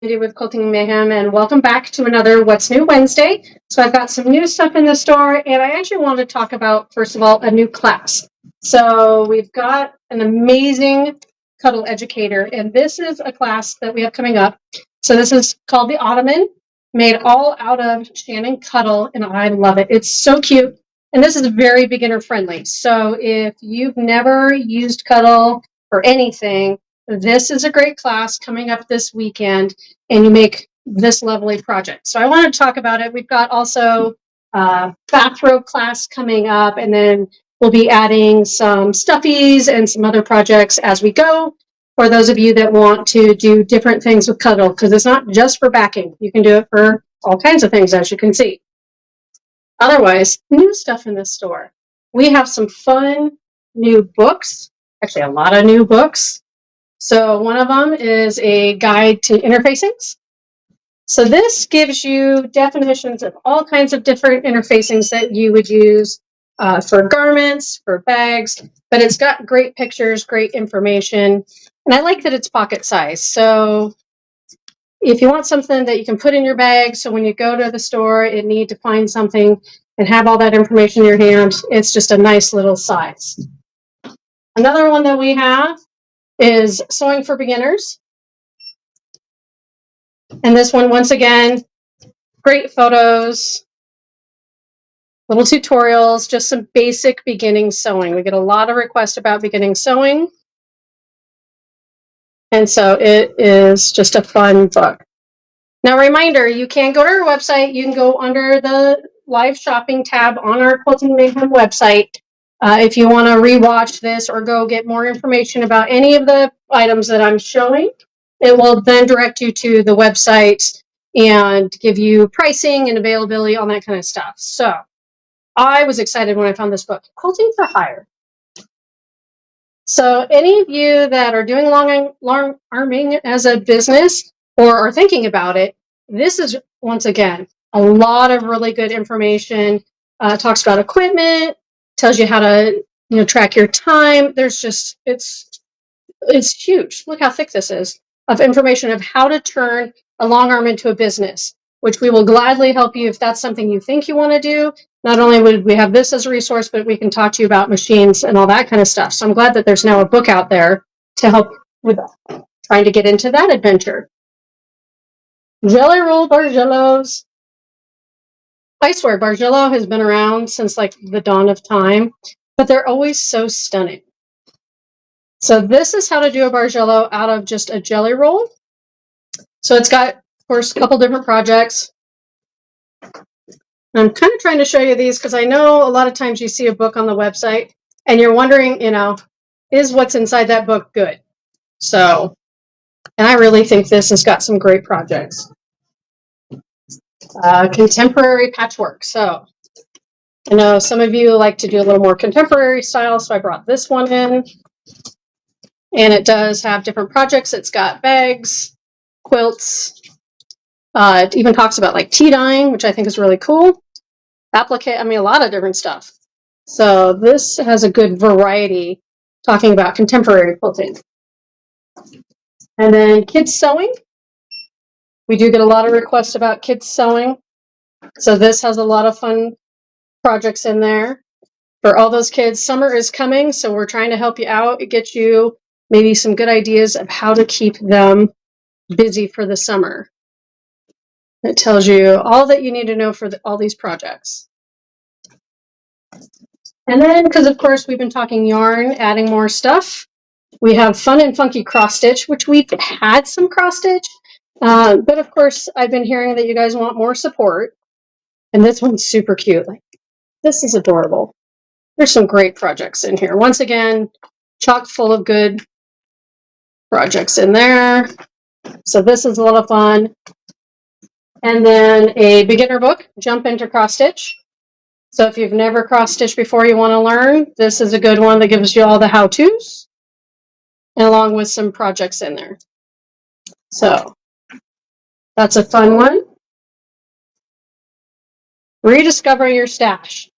With Quilting Mayhem, and welcome back to another What's New Wednesday. So I've got some new stuff in the store, and I actually wanted to talk about, first of all, a new class. So we've got an amazing cuddle educator, and this is a class that we have coming up. So this is called the Ottoman, made all out of Shannon Cuddle, and I love it. It's so cute, and this is very beginner friendly. So if you've never used Cuddle or anything, this is a great class coming up this weekend, and you make this lovely project. So I want to talk about it. We've got also a bathrobe class coming up, and then we'll be adding some stuffies and some other projects as we go for those of you that want to do different things with Cuddle, because it's not just for backing. You can do it for all kinds of things, as you can see. Otherwise, new stuff in the store. We have some fun new books, actually a lot of new books. So one of them is a guide to interfacings. So this gives you definitions of all kinds of different interfacings that you would use for garments, for bags, but it's got great pictures, great information, and I like that it's pocket size. So if you want something that you can put in your bag, so when you go to the store and need to find something and have all that information in your hand, it's just a nice little size. Another one that we have is Sewing for Beginners. And this one, once again, great photos, little tutorials, just some basic beginning sewing. We get a lot of requests about beginning sewing. And so it is just a fun book. Now, reminder, you can go to our website. You can go under the live shopping tab on our Quilting Mayhem website. If you want to rewatch this or go get more information about any of the items that I'm showing, it will then direct you to the website and give you pricing and availability on that kind of stuff. So I was excited when I found this book, Quilting for Hire. So any of you that are doing long arming as a business or are thinking about it, this is, once again, a lot of really good information. Talks about equipment, tells you how to track your time. There's just, it's huge. Look how thick this is, of information of how to turn a long arm into a business, which we will gladly help you if that's something you think you want to do. Not only would we have this as a resource, but we can talk to you about machines and all that kind of stuff. So I'm glad that there's now a book out there to help with trying to get into that adventure. Jelly roll Bargellos. I swear, Bargello has been around since like the dawn of time, but they're always so stunning. So this is how to do a Bargello out of just a jelly roll. So it's got, of course, a couple different projects. I'm kind of trying to show you these because I know a lot of times you see a book on the website and you're wondering, is what's inside that book good? So, and I really think this has got some great projects. Contemporary patchwork. So I know some of you like to do a little more contemporary style, so I brought this one in. And it does have different projects. It's got bags, quilts. It even talks about like tea dyeing, which I think is really cool. Applique, a lot of different stuff. So this has a good variety talking about contemporary quilting. And then kids sewing. We do get a lot of requests about kids sewing. So this has a lot of fun projects in there for all those kids. Summer is coming, so we're trying to help you out. It gets you maybe some good ideas of how to keep them busy for the summer. It tells you all that you need to know for all these projects. And then, because of course we've been talking yarn, adding more stuff, we have Fun and Funky Cross Stitch, which we've had some cross stitch, but of course I've been hearing that you guys want more support. And this one's super cute. Like, this is adorable. There's some great projects in here. Once again, chock full of good projects in there. So this is a lot of fun. And then a beginner book, Jump into Cross Stitch. So if you've never cross stitched before, you want to learn, this is a good one that gives you all the how-tos, and along with some projects in there. So that's a fun one. Rediscover your stash.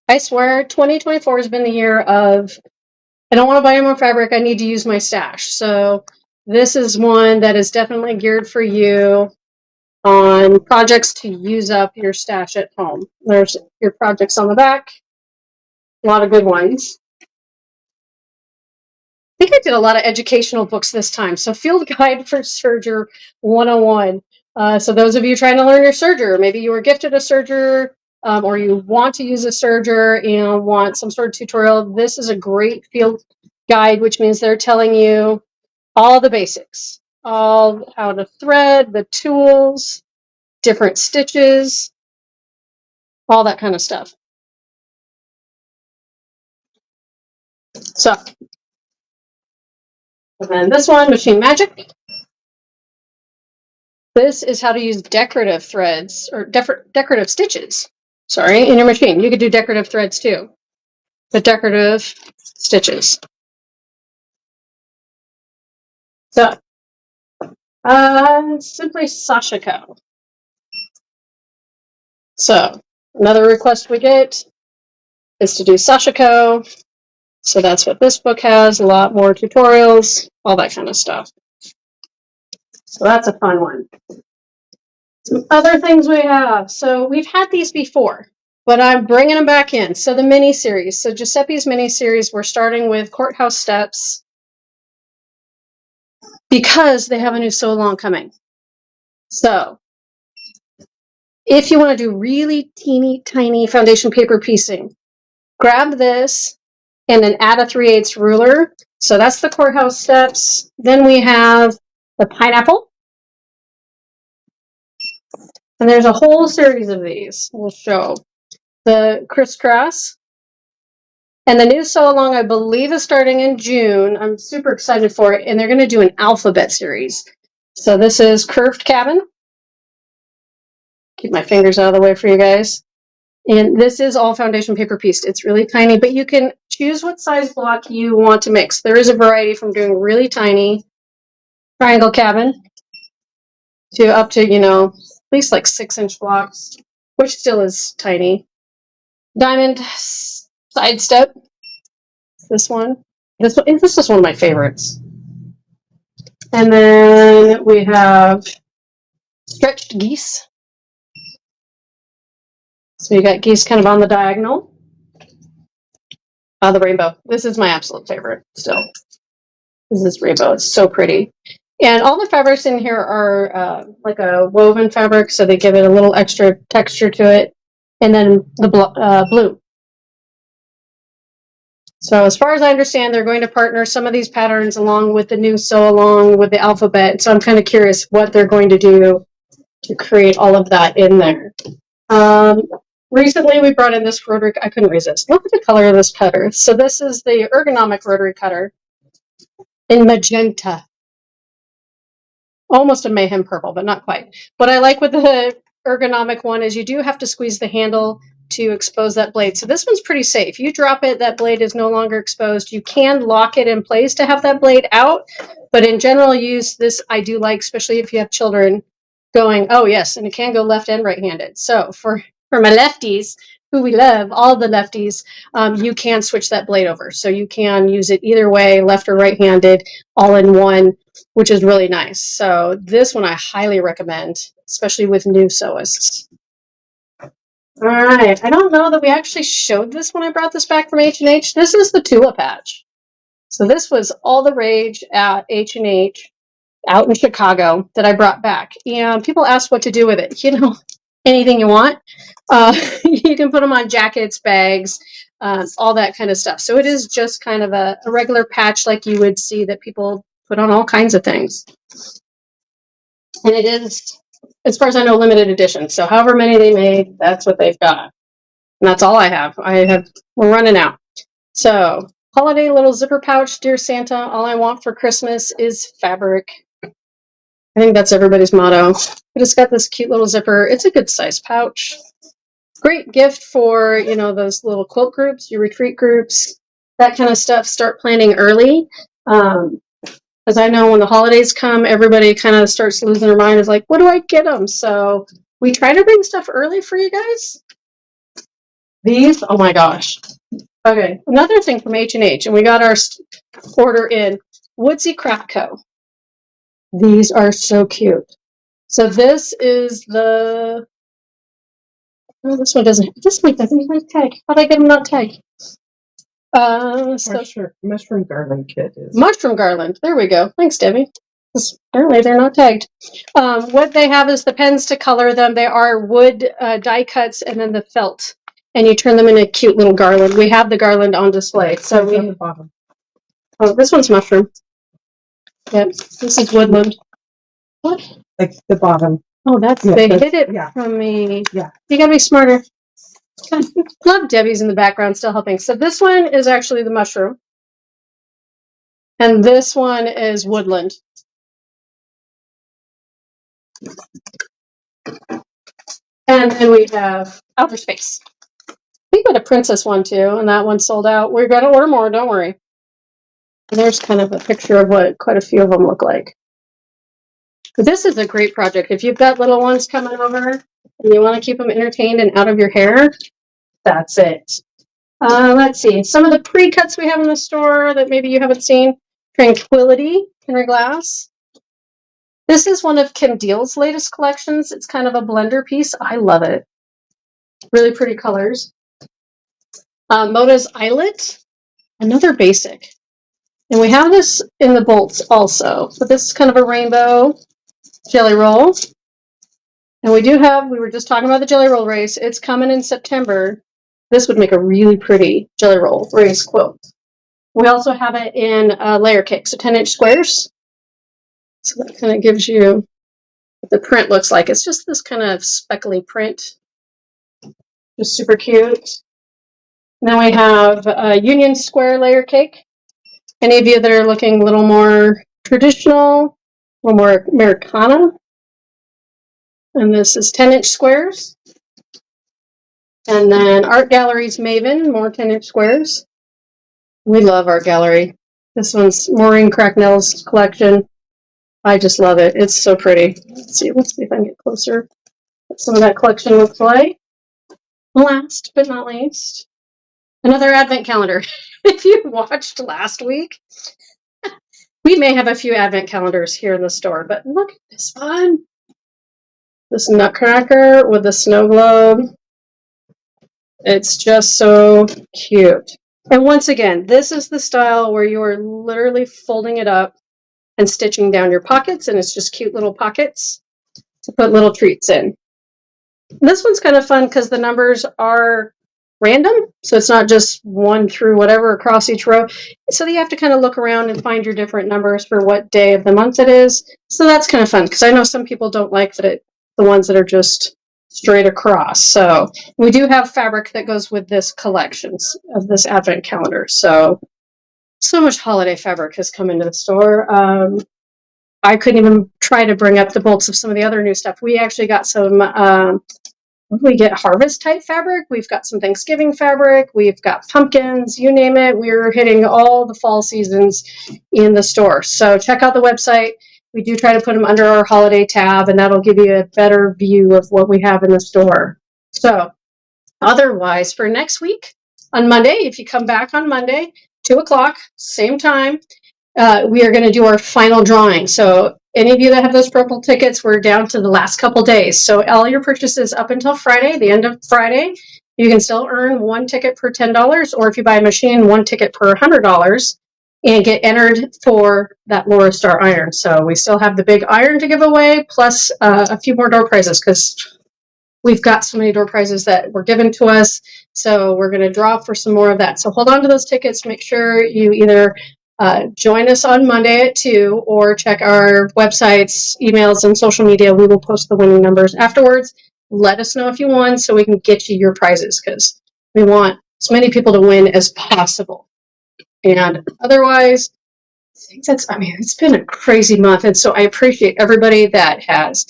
I swear 2024 has been the year of, I don't want to buy any more fabric, I need to use my stash. So This is one that is definitely geared for you on projects to use up your stash at home. There's your projects on the back. A lot of good ones. I think I did a lot of educational books this time. So Field Guide for Serger 101. So those of you trying to learn your serger, maybe you were gifted a serger or you want to use a serger and want some sort of tutorial, this is a great field guide, which means they're telling you all the basics, all how to thread, the tools, different stitches, all that kind of stuff. So, and then this one, Machine Magic. This is how to use decorative threads or decorative stitches. Sorry, in your machine. You could do decorative threads too, but decorative stitches. So, simply Sashiko. So, another request we get is to do Sashiko. So that's what this book has, a lot more tutorials, all that kind of stuff. So that's a fun one. Some other things we have. So we've had these before, but I'm bringing them back in. So the mini-series. So Giuseppe's mini-series, we're starting with Courthouse Steps because they have a new Sew Along coming. So if you want to do really teeny tiny foundation paper piecing, grab this and then add a 3/8 ruler. So that's the Courthouse Steps. Then we have the pineapple. And there's a whole series of these. We'll show the crisscross. And the new Sew Along, I believe, is starting in June. I'm super excited for it. And they're going to do an alphabet series. So this is Curved Cabin. Keep my fingers out of the way for you guys. And this is all foundation paper pieced. It's really tiny, but you can choose what size block you want to mix. There is a variety from doing really tiny triangle cabin to up to, at least like 6-inch blocks, which still is tiny. Diamond sidestep. This one. This is one of my favorites. And then we have stretched geese. So you got geese kind of on the diagonal. The rainbow. This is my absolute favorite still. This is rainbow. It's so pretty. And all the fabrics in here are like a woven fabric, so they give it a little extra texture to it. And then the blue. So as far as I understand, they're going to partner some of these patterns along with the new Sew Along with the alphabet. So I'm kind of curious what they're going to do to create all of that in there. Recently, we brought in this rotary. I couldn't resist. Look at the color of this cutter. So this is the ergonomic rotary cutter in magenta. Almost a mayhem purple, but not quite. What I like with the ergonomic one is you do have to squeeze the handle to expose that blade. So this one's pretty safe. You drop it, that blade is no longer exposed. You can lock it in place to have that blade out, but in general use, this I do like, especially if you have children going, oh yes, and it can go left and right-handed. So for my lefties, who we love, all the lefties, you can switch that blade over. So you can use it either way, left or right-handed, all in one, which is really nice. So this one I highly recommend, especially with new sewists. All right, I don't know that we actually showed this when I brought this back from H&H. This is the Tula patch. So this was all the rage at H&H out in Chicago that I brought back. And people asked what to do with it. Anything you want. You can put them on jackets, bags, all that kind of stuff. So it is just kind of a regular patch like you would see that people put on all kinds of things. And it is, as far as I know, limited edition. So however many they made, that's what they've got. And that's all I have. We're running out. So holiday little zipper pouch, Dear Santa, all I want for Christmas is fabric. I think that's everybody's motto. But it's got this cute little zipper. It's a good size pouch. Great gift for, those little quilt groups, your retreat groups, that kind of stuff. Start planning early. As I know when the holidays come, everybody kind of starts losing their mind. Is like, what do I get them? So we try to bring stuff early for you guys. These, oh my gosh. Okay, another thing from H&H, and we got our order in, Woodsy Craft Co. These are so cute. So this is the... Oh, this one doesn't... This one doesn't have a tag. How'd I get them not tagged? Mushroom garland kit is. Mushroom garland. There we go. Thanks, Debbie. Apparently they're not tagged. What they have is the pens to color them. They are wood die cuts and then the felt. And you turn them into a cute little garland. We have the garland on display. So on the bottom. Oh, this one's mushroom. Yep. This is woodland. What? Like the bottom. Oh, they hid it from me. Yeah. You gotta be smarter. Love Debbie's in the background still helping. So this one is actually the mushroom. And this one is woodland. And then we have outer space. We got a princess one too, and that one sold out. We're going to order more, don't worry. And there's kind of a picture of what quite a few of them look like. But this is a great project. If you've got little ones coming over and you want to keep them entertained and out of your hair, that's it. Let's see. Some of the pre-cuts we have in the store that maybe you haven't seen. Tranquility, Henry Glass. This is one of Kim Deal's latest collections. It's kind of a blender piece. I love it. Really pretty colors. Moda's Eyelet, another basic. And we have this in the bolts also. But this is kind of a rainbow jelly roll. And we were just talking about the jelly roll race. It's coming in September. This would make a really pretty jelly roll race quilt. We also have it in layer cake, so 10-inch squares. So that kind of gives you what the print looks like. It's just this kind of speckly print. Just super cute. Then we have Union Square layer cake. Any of you that are looking a little more traditional, a little more Americana. And this is 10-inch squares. And then Art Gallery's Maven, more 10-inch squares. We love Art Gallery. This one's Maureen Cracknell's collection. I just love it. It's so pretty. Let's see if I can get closer. What some of that collection looks like. Last but not least, another advent calendar. If you watched last week, we may have a few advent calendars here in the store, but look at this one. This nutcracker with the snow globe. It's just so cute. And once again, this is the style where you are literally folding it up and stitching down your pockets, and it's just cute little pockets to put little treats in. This one's kind of fun because the numbers are random, so it's not just 1 through whatever across each row. So you have to kind of look around and find your different numbers for what day of the month it is. So that's kind of fun because I know some people don't like the ones that are just straight across. So we do have fabric that goes with this collection of this advent calendar. So much holiday fabric has come into the store. I couldn't even try to bring up the bolts of some of the other new stuff. We actually got some, we get harvest type fabric. We've got some Thanksgiving fabric. We've got pumpkins, you name it. We're hitting all the fall seasons in the store. So check out the website. We do try to put them under our holiday tab, and that'll give you a better view of what we have in the store. So otherwise, for next week on Monday, if you come back on Monday, 2 o'clock, same time, we are going to do our final drawing. So any of you that have those purple tickets, we're down to the last couple days. So all your purchases up until Friday, the end of Friday, you can still earn 1 ticket per $10, or if you buy a machine, 1 ticket per $100, and get entered for that Laura Star iron. So we still have the big iron to give away, plus a few more door prizes, because we've got so many door prizes that were given to us. So we're going to draw for some more of that. So hold on to those tickets. Make sure you either join us on Monday at 2 or check our websites, emails, and social media. We will post the winning numbers afterwards. Let us know if you won so we can get you your prizes, because we want as many people to win as possible. And otherwise, it's been a crazy month. And so I appreciate everybody that has,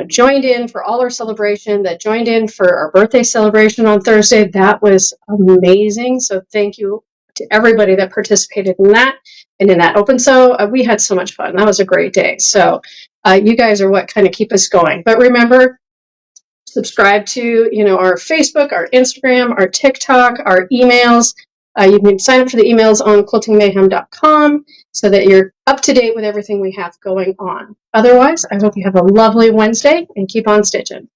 joined in for all our celebration, that joined in for our birthday celebration on Thursday. That was amazing. So thank you to everybody that participated in that and in that open. So we had so much fun. That was a great day. So you guys are what kind of keep us going. But remember, subscribe to, our Facebook, our Instagram, our TikTok, our emails. You can sign up for the emails on quiltingmayhem.com. so that you're up to date with everything we have going on. Otherwise, I hope you have a lovely Wednesday and keep on stitching.